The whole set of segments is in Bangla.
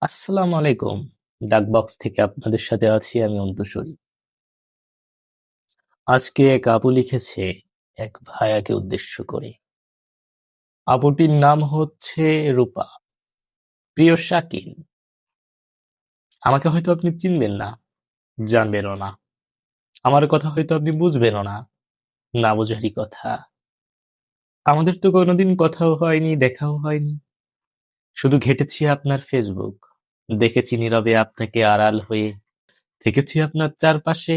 আসসালামু আলাইকুম। ডাকবক্স থেকে আপনাদের সাথে আছি আমি অন্তঃসরী। আজকে এক আপু লিখেছে এক ভাইয়াকে উদ্দেশ্য করে। আপুটির নাম হচ্ছে রূপা। প্রিয় শাকিল, আমাকে হয়তো আপনি চিনবেন না, জানবেনও না। আমার কথা হয়তো আপনি বুঝবেনও না, না বোঝারই কথা। আমাদের তো কোনোদিন কথাও হয়নি, দেখাও হয়নি। শুধু ঘেঁটেছি আপনার ফেসবুক, দেখেছি নীরবে আপনাকে আড়াল হয়ে, থেকেছি আপনার চারপাশে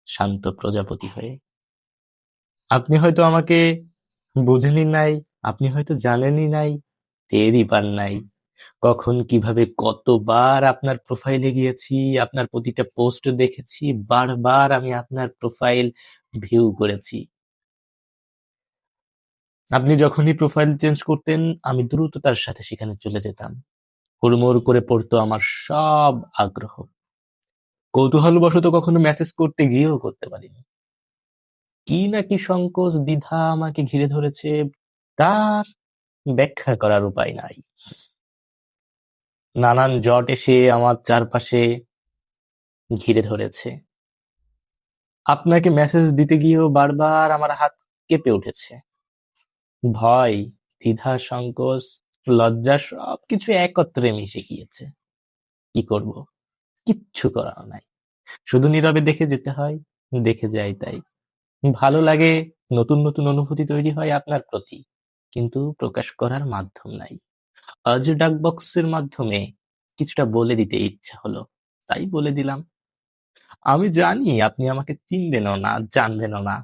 শান্ত প্রজাপতি হয়ে। আপনি হয়তো আমাকে বুঝেনই নাই, আপনি হয়তো জানেনই নাই, টেরই পান নাই। কখন কিভাবে কতবার আপনার প্রোফাইলে গিয়েছি, আপনার প্রতিটা পোস্ট দেখেছি, বারবার আমি আপনার প্রোফাইল ভিউ করেছি। আপনি যখনই প্রোফাইল চেঞ্জ করতেন, আমি দ্রুততার সাথে সেখানে চলে যেতাম। হুড়মুড় করে পড়তো আমার সব আগ্রহ। কৌতূহলবশত কখনো মেসেজ করতে গিয়েও করতে পারিনি। কি নাকি সংকোচ দ্বিধা আমাকে ঘিরে ধরেছে, তার ব্যাখ্যা করার উপায় নাই। নানান জট এসে আমার চারপাশে ঘিরে ধরেছে। আপনাকে মেসেজ দিতে গিয়েও বারবার আমার হাত কেঁপে উঠেছে। ভয়, দ্বিধা, সংকোচ, লজ্জা সবকিছু একত্রে মিশে গিয়েছে। কি করব? কিচ্ছু করার নাই। শুধু নীরবে দেখে যেতে হয়, দেখে যাই তাই। ভালো লাগে, নতুন নতুন অনুভূতি তৈরি হয় আপনার প্রতি, কিন্তু প্রকাশ করার মাধ্যম নাই। আজ ডাকবক্সের মাধ্যমে কিছুটা বলে দিতে ইচ্ছা হলো, তাই বলে দিলাম। আমি জানি আপনি আমাকে চিনবেনও না, জানবেনও না,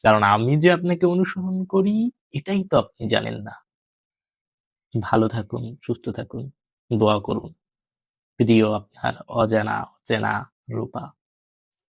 কারণ আমি যে আপনাকে অনুসরণ করি এটাই তো আপনি জানেন না। ভালো থাকুন, সুস্থ থাকুন, দোয়া করুন। প্রিয় আপনার অজানা অচেনা রূপা।